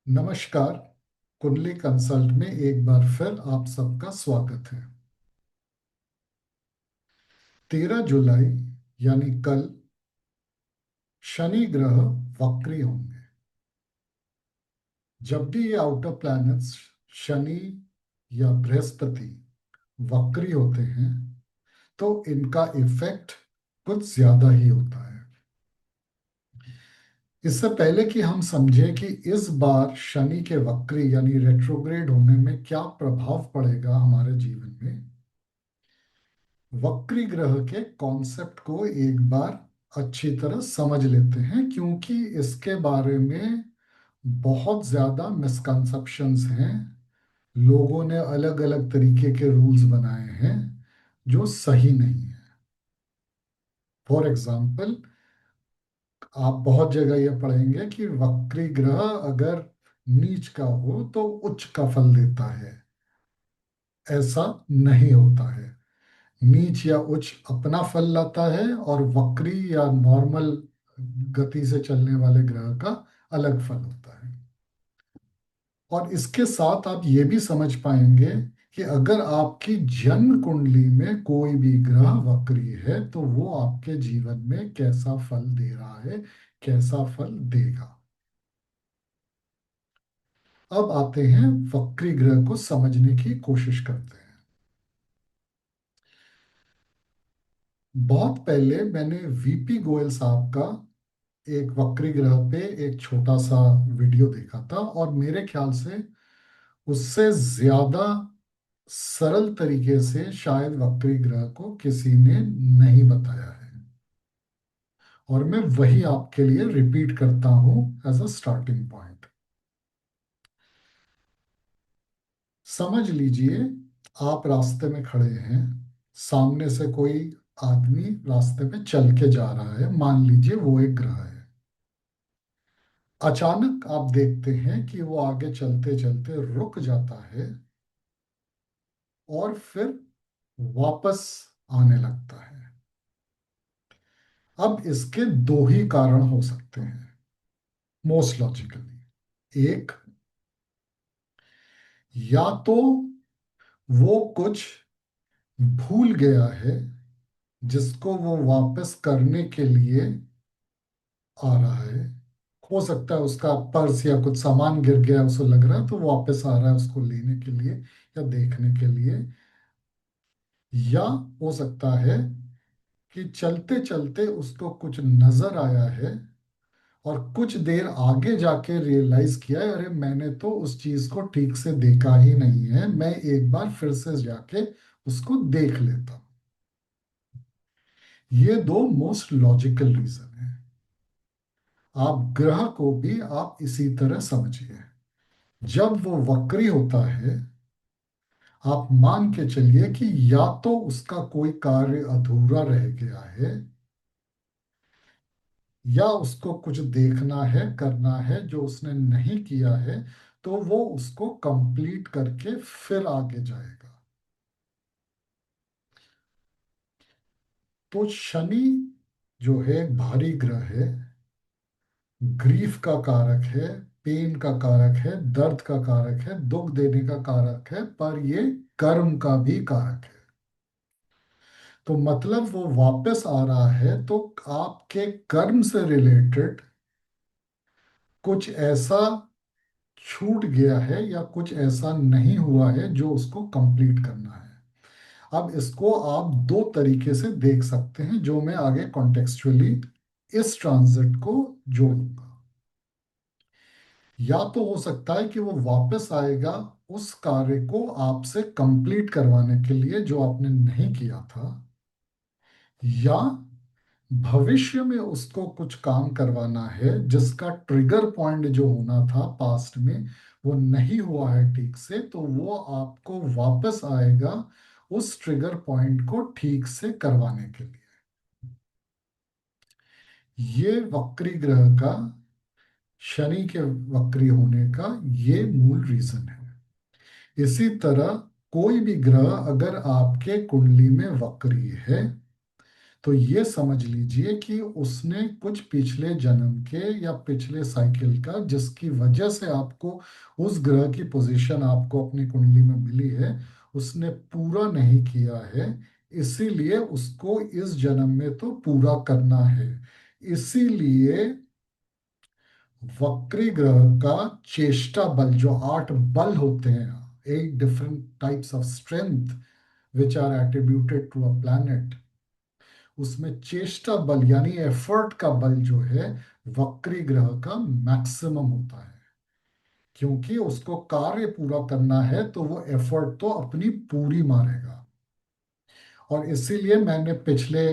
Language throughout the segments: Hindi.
नमस्कार। कुंडली कंसल्ट में एक बार फिर आप सबका स्वागत है। 13 जुलाई यानी कल शनि ग्रह वक्री होंगे। जब भी ये आउटर प्लैनेट्स शनि या बृहस्पति वक्री होते हैं तो इनका इफेक्ट कुछ ज्यादा ही होता है। इससे पहले कि हम समझें कि इस बार शनि के वक्री यानी रेट्रोग्रेड होने में क्या प्रभाव पड़ेगा हमारे जीवन में, वक्री ग्रह के कॉन्सेप्ट को एक बार अच्छी तरह समझ लेते हैं, क्योंकि इसके बारे में बहुत ज्यादा मिसकंसेप्शंस हैं। लोगों ने अलग अलग तरीके के रूल्स बनाए हैं जो सही नहीं है। फॉर एग्जाम्पल, आप बहुत जगह ये पढ़ेंगे कि वक्री ग्रह अगर नीच का हो तो उच्च का फल देता है। ऐसा नहीं होता है। नीच या उच्च अपना फल लाता है और वक्री या नॉर्मल गति से चलने वाले ग्रह का अलग फल होता है। और इसके साथ आप ये भी समझ पाएंगे कि अगर आपकी जन्म कुंडली में कोई भी ग्रह वक्री है तो वो आपके जीवन में कैसा फल दे रहा है, कैसा फल देगा। अब आते हैं वक्री ग्रह को समझने की कोशिश करते हैं। बहुत पहले मैंने वीपी गोयल साहब का एक वक्री ग्रह पे एक छोटा सा वीडियो देखा था, और मेरे ख्याल से उससे ज्यादा सरल तरीके से शायद वक्री ग्रह को किसी ने नहीं बताया है। और मैं वही आपके लिए रिपीट करता हूं एज अ स्टार्टिंग पॉइंट। समझ लीजिए, आप रास्ते में खड़े हैं, सामने से कोई आदमी रास्ते में चल के जा रहा है, मान लीजिए वो एक ग्रह है। अचानक आप देखते हैं कि वो आगे चलते चलते रुक जाता है और फिर वापस आने लगता है। अब इसके दो ही कारण हो सकते हैं मोस्ट लॉजिकली। एक, या तो वो कुछ भूल गया है जिसको वो वापस करने के लिए आ रहा है। हो सकता है उसका पर्स या कुछ सामान गिर गया, उसे लग रहा है तो वापस आ रहा है उसको लेने के लिए या देखने के लिए। या हो सकता है कि चलते चलते उसको कुछ नजर आया है और कुछ देर आगे जाके रियलाइज किया है, अरे मैंने तो उस चीज को ठीक से देखा ही नहीं है, मैं एक बार फिर से जाके उसको देख लेता हूं। ये दो मोस्ट लॉजिकल रीजन है। आप ग्रह को भी आप इसी तरह समझिए। जब वो वक्री होता है, आप मान के चलिए कि या तो उसका कोई कार्य अधूरा रह गया है, या उसको कुछ देखना है, करना है जो उसने नहीं किया है, तो वो उसको कंप्लीट करके फिर आगे जाएगा। तो शनि जो है भारी ग्रह है, ग्रीफ का कारक है, पेन का कारक है, दर्द का कारक है, दुख देने का कारक है, पर ये कर्म का भी कारक है। तो मतलब वो वापस आ रहा है तो आपके कर्म से रिलेटेड कुछ ऐसा छूट गया है या कुछ ऐसा नहीं हुआ है जो उसको कंप्लीट करना है। अब इसको आप दो तरीके से देख सकते हैं, जो मैं आगे कॉन्टेक्स्चुअली इस ट्रांजिट को जोड़ूंगा। या तो हो सकता है कि वो वापस आएगा उस कार्य को आपसे कंप्लीट करवाने के लिए जो आपने नहीं किया था, या भविष्य में उसको कुछ काम करवाना है जिसका ट्रिगर पॉइंट जो होना था पास्ट में वो नहीं हुआ है ठीक से, तो वो आपको वापस आएगा उस ट्रिगर पॉइंट को ठीक से करवाने के लिए। ये वक्री ग्रह का, शनि के वक्री होने का ये मूल रीजन है। इसी तरह कोई भी ग्रह अगर आपके कुंडली में वक्री है तो ये समझ लीजिए कि उसने कुछ पिछले जन्म के या पिछले साइकिल का, जिसकी वजह से आपको उस ग्रह की पोजीशन आपको अपनी कुंडली में मिली है, उसने पूरा नहीं किया है। इसीलिए उसको इस जन्म में तो पूरा करना है। इसीलिए वक्री ग्रह का चेष्टा बल, जो 8 बल होते हैं, 8 different types of strength which are attributed to a planet, उसमें चेष्टा बल यानी एफर्ट का बल जो है वक्री ग्रह का मैक्सिमम होता है। क्योंकि उसको कार्य पूरा करना है तो वो एफर्ट तो अपनी पूरी मारेगा। और इसीलिए मैंने पिछले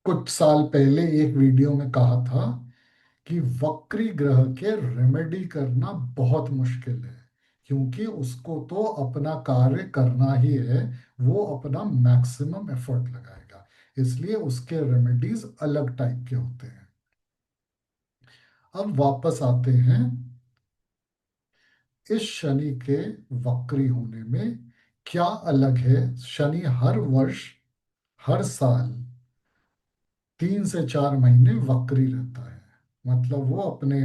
कुछ साल पहले एक वीडियो में कहा था कि वक्री ग्रह के रेमेडी करना बहुत मुश्किल है, क्योंकि उसको तो अपना कार्य करना ही है, वो अपना मैक्सिमम एफर्ट लगाएगा। इसलिए उसके रेमेडीज अलग टाइप के होते हैं। अब वापस आते हैं इस शनि के वक्री होने में क्या अलग है। शनि हर वर्ष, हर साल 3 से 4 महीने वक्री रहता है। मतलब वो अपने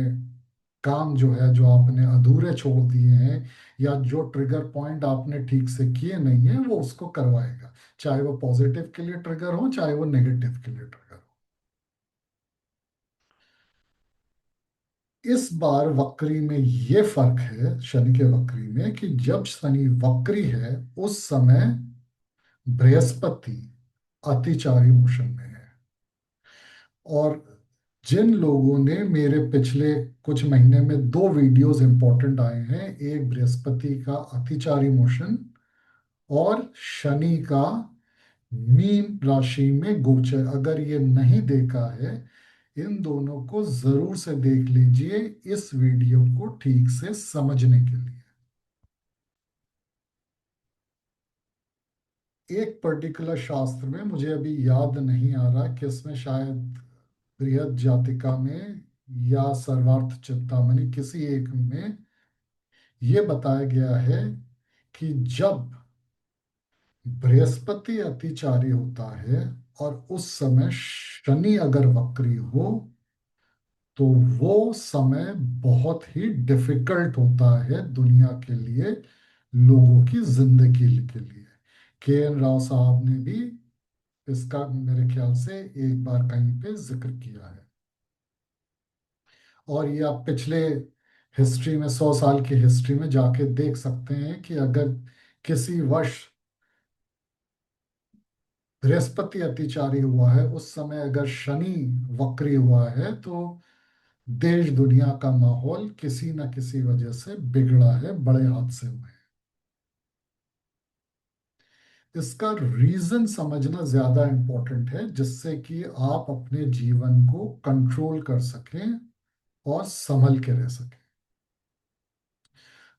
काम जो है, जो आपने अधूरे छोड़ दिए हैं या जो ट्रिगर पॉइंट आपने ठीक से किए नहीं है, वो उसको करवाएगा। चाहे वो पॉजिटिव के लिए ट्रिगर हो, चाहे वो नेगेटिव के लिए ट्रिगर हो। इस बार वक्री में ये फर्क है, शनि के वक्री में, कि जब शनि वक्री है उस समय बृहस्पति अतिचारी मोशन में है। और जिन लोगों ने मेरे पिछले कुछ महीने में 2 वीडियोस इंपॉर्टेंट आए हैं, एक बृहस्पति का अतिचारी मोशन और शनि का मीन राशि में गोचर, अगर ये नहीं देखा है, इन दोनों को जरूर से देख लीजिए इस वीडियो को ठीक से समझने के लिए। एक पर्टिकुलर शास्त्र में, मुझे अभी याद नहीं आ रहा कि इसमें शायद बृहद जातिका में या सर्वार्थ चिंतामणि, किसी एक में ये बताया गया है कि जब बृहस्पति अतिचारी होता है और उस समय शनि अगर वक्री हो, तो वो समय बहुत ही डिफिकल्ट होता है दुनिया के लिए, लोगों की जिंदगी के लिए। के एन राव साहब ने भी इसका मेरे ख्याल से एक बार कहीं पे जिक्र किया है। और ये आप पिछले हिस्ट्री में, 100 साल की हिस्ट्री में जाके देख सकते हैं कि अगर किसी वर्ष बृहस्पति अतिचारी हुआ है, उस समय अगर शनि वक्री हुआ है, तो देश दुनिया का माहौल किसी न किसी वजह से बिगड़ा है, बड़े हादसे हुए हैं। इसका रीजन समझना ज्यादा इंपॉर्टेंट है, जिससे कि आप अपने जीवन को कंट्रोल कर सकें और संभल के रह सकें।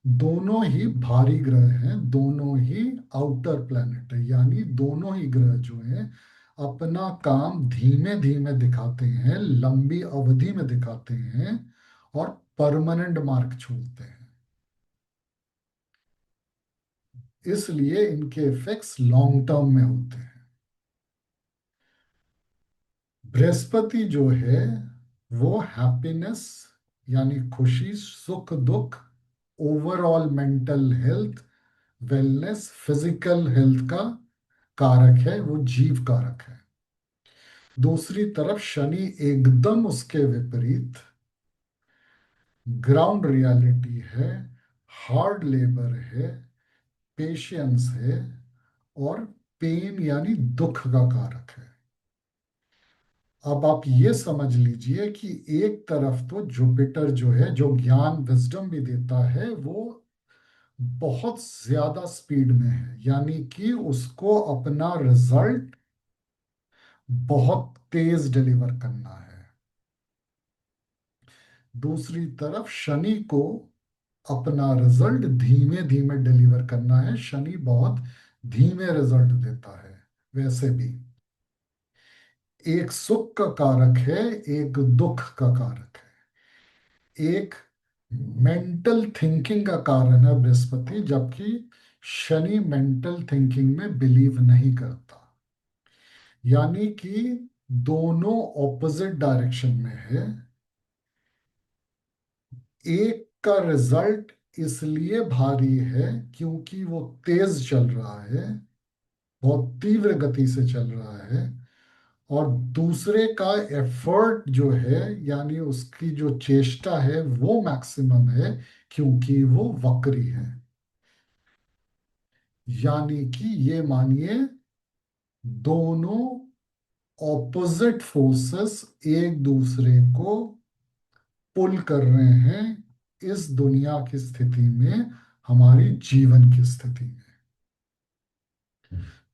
दोनों ही भारी ग्रह हैं, दोनों ही आउटर प्लैनेट है, यानी दोनों ही ग्रह जो हैं अपना काम धीमे धीमे दिखाते हैं, लंबी अवधि में दिखाते हैं और परमानेंट मार्क छोड़ते हैं। इसलिए इनके इफेक्ट्स लॉन्ग टर्म में होते हैं। बृहस्पति जो है वो हैप्पीनेस यानी खुशी, सुख दुख, overall mental health, wellness, physical health का कारक है, वो जीव कारक है। दूसरी तरफ शनि एकदम उसके विपरीत ग्राउंड रियलिटी है, हार्ड लेबर है, पेशेंस है और पेन यानी दुख का कारक है। अब आप ये समझ लीजिए कि एक तरफ तो जुपिटर जो है, जो ज्ञान विजडम भी देता है, वो बहुत ज्यादा स्पीड में है, यानी कि उसको अपना रिजल्ट बहुत तेज डिलीवर करना है। दूसरी तरफ शनि को अपना रिजल्ट धीमे धीमे डिलीवर करना है। शनि बहुत धीमे रिजल्ट देता है। वैसे भी एक सुख का कारक है, एक दुख का कारक है, एक मेंटल थिंकिंग का कारण है बृहस्पति, जबकि शनि मेंटल थिंकिंग में बिलीव नहीं करता। यानी कि दोनों ऑपोजिट डायरेक्शन में है। एक का रिजल्ट इसलिए भारी है क्योंकि वो तेज चल रहा है, बहुत तीव्र गति से चल रहा है, और दूसरे का एफर्ट जो है यानी उसकी जो चेष्टा है वो मैक्सिमम है क्योंकि वो वक्री है। यानी कि ये मानिए दोनों ऑपोजिट फोर्सेस एक दूसरे को पुल कर रहे हैं इस दुनिया की स्थिति में, हमारी जीवन की स्थिति में।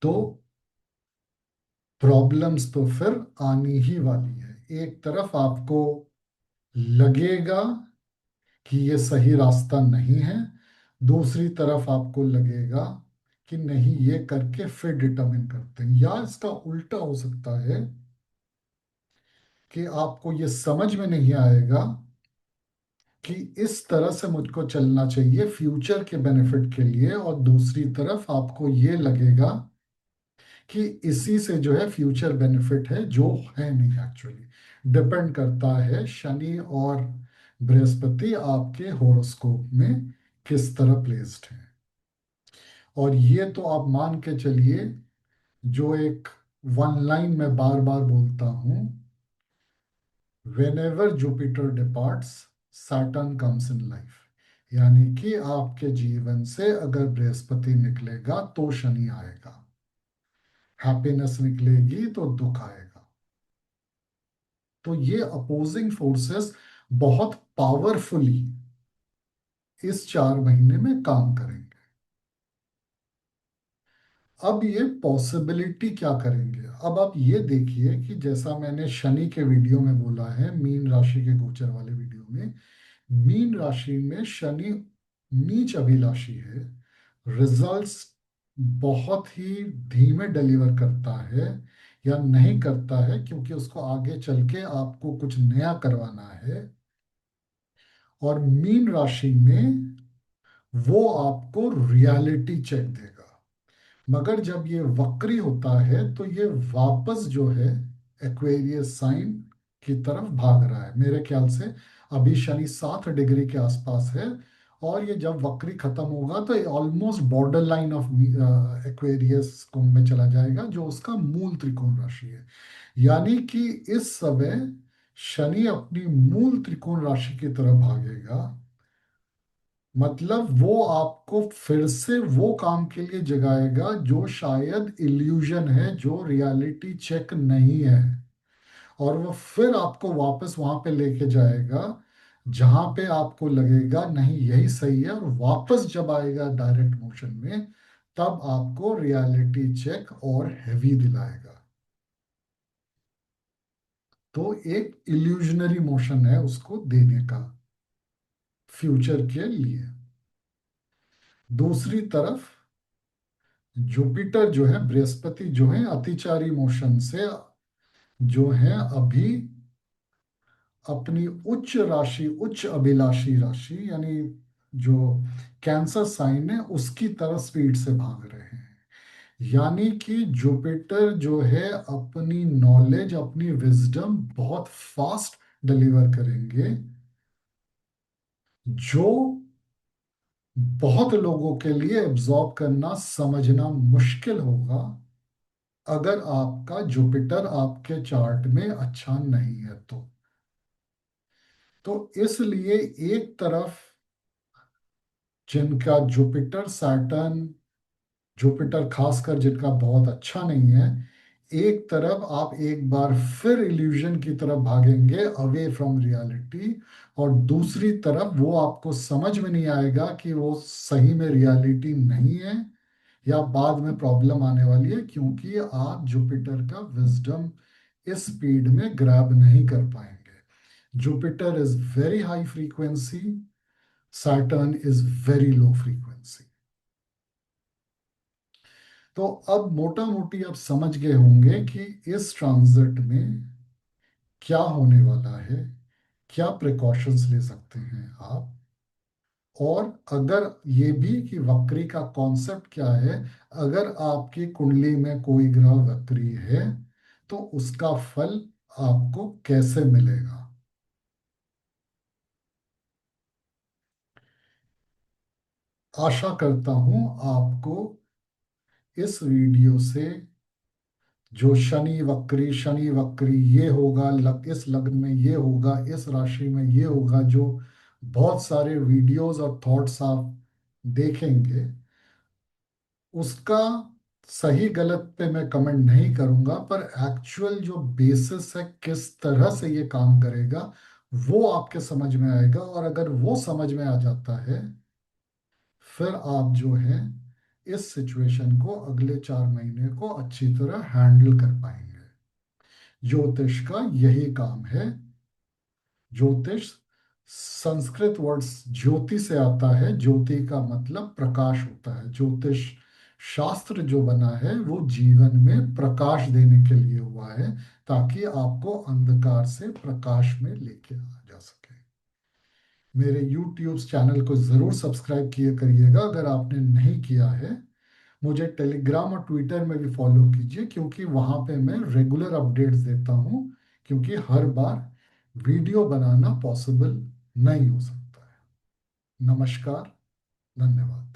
तो प्रॉब्लम्स तो फिर आनी ही वाली है। एक तरफ आपको लगेगा कि ये सही रास्ता नहीं है, दूसरी तरफ आपको लगेगा कि नहीं, ये करके फिर डिटरमिन करते हैं। या इसका उल्टा हो सकता है कि आपको ये समझ में नहीं आएगा कि इस तरह से मुझको चलना चाहिए फ्यूचर के बेनिफिट के लिए, और दूसरी तरफ आपको ये लगेगा कि इसी से जो है फ्यूचर बेनिफिट है, जो है नहीं एक्चुअली। डिपेंड करता है शनि और बृहस्पति आपके होरोस्कोप में किस तरह प्लेस्ड है। और ये तो आप मान के चलिए, जो एक वन लाइन में बार बार बोलता हूं, whenever Jupiter departs, Saturn comes in life। यानी कि आपके जीवन से अगर बृहस्पति निकलेगा तो शनि आएगा, हैप्पीनेस निकलेगी तो दुख आएगा। तो ये अपोजिंग फोर्सेस बहुत पावरफुली इस 4 महीने में काम करेंगे। अब ये पॉसिबिलिटी क्या करेंगे, अब आप ये देखिए कि जैसा मैंने शनि के वीडियो में बोला है, मीन राशि के गोचर वाले वीडियो में, मीन राशि में शनि नीच अभिलाषी है। रिजल्ट्स बहुत ही धीमे डिलीवर करता है या नहीं करता है क्योंकि उसको आगे चल के आपको कुछ नया करवाना है। और मीन राशि में वो आपको रियलिटी चेक देगा। मगर जब ये वक्री होता है तो ये वापस जो है एक्वेरियस साइन की तरफ भाग रहा है। मेरे ख्याल से अभी शनि 7 डिग्री के आसपास है, और ये जब वक्री खत्म होगा तो ये almost border line of Aquarius Kumbh में चला जाएगा, जो उसका मूल त्रिकोण राशि है। यानी कि इस समय शनि अपनी मूल त्रिकोण राशि की तरफ भागेगा। मतलब वो आपको फिर से वो काम के लिए जगाएगा जो शायद इल्यूजन है, जो रियलिटी चेक नहीं है, और वो फिर आपको वापस वहां पे लेके जाएगा जहां पे आपको लगेगा नहीं यही सही है, और वापस जब आएगा डायरेक्ट मोशन में तब आपको रियलिटी चेक और हैवी दिलाएगा। तो एक इल्यूजनरी मोशन है उसको देने का फ्यूचर के लिए। दूसरी तरफ जुपिटर जो है, बृहस्पति जो है, अतिचारी मोशन से जो है अभी अपनी उच्च राशि, उच्च अभिलाषी राशि यानी जो कैंसर साइन है उसकी तरफ स्पीड से भाग रहे हैं। यानी कि जुपिटर जो है अपनी नॉलेज, अपनी विजडम बहुत फास्ट डिलीवर करेंगे, जो बहुत लोगों के लिए एब्जॉर्ब करना, समझना मुश्किल होगा अगर आपका जुपिटर आपके चार्ट में अच्छा नहीं है तो इसलिए एक तरफ जिनका जुपिटर सैटर्न, जुपिटर खासकर जिनका बहुत अच्छा नहीं है, एक तरफ आप एक बार फिर इल्यूजन की तरफ भागेंगे अवे फ्रॉम रियलिटी, और दूसरी तरफ वो आपको समझ में नहीं आएगा कि वो सही में रियलिटी नहीं है, या बाद में प्रॉब्लम आने वाली है क्योंकि आप जुपिटर का विजडम इस स्पीड में ग्रैब नहीं कर पाएंगे। Jupiter is very high frequency, Saturn is very low frequency. तो अब मोटा मोटी आप समझ गए होंगे कि इस ट्रांजिट में क्या होने वाला है, क्या प्रिकॉशंस ले सकते हैं आप, और अगर ये भी कि वक्री का कॉन्सेप्ट क्या है। अगर आपकी कुंडली में कोई ग्रह वक्री है तो उसका फल आपको कैसे मिलेगा। आशा करता हूं आपको इस वीडियो से जो शनि वक्री ये होगा, इस लग्न में ये होगा, इस राशि में ये होगा, जो बहुत सारे वीडियोस और थॉट्स आप देखेंगे, उसका सही गलत पे मैं कमेंट नहीं करूंगा, पर एक्चुअल जो बेसिस है किस तरह से ये काम करेगा वो आपके समझ में आएगा। और अगर वो समझ में आ जाता है, फिर आप जो है इस सिचुएशन को अगले 4 महीने को अच्छी तरह हैंडल कर पाएंगे। ज्योतिष का यही काम है। ज्योतिष संस्कृत वर्ड ज्योति से आता है। ज्योति का मतलब प्रकाश होता है। ज्योतिष शास्त्र जो बना है वो जीवन में प्रकाश देने के लिए हुआ है, ताकि आपको अंधकार से प्रकाश में लेके आ जा सके। मेरे यूट्यूब चैनल को ज़रूर सब्सक्राइब किए करिएगा अगर आपने नहीं किया है। मुझे टेलीग्राम और ट्विटर में भी फॉलो कीजिए, क्योंकि वहाँ पे मैं रेगुलर अपडेट्स देता हूँ, क्योंकि हर बार वीडियो बनाना पॉसिबल नहीं हो सकता है। नमस्कार, धन्यवाद।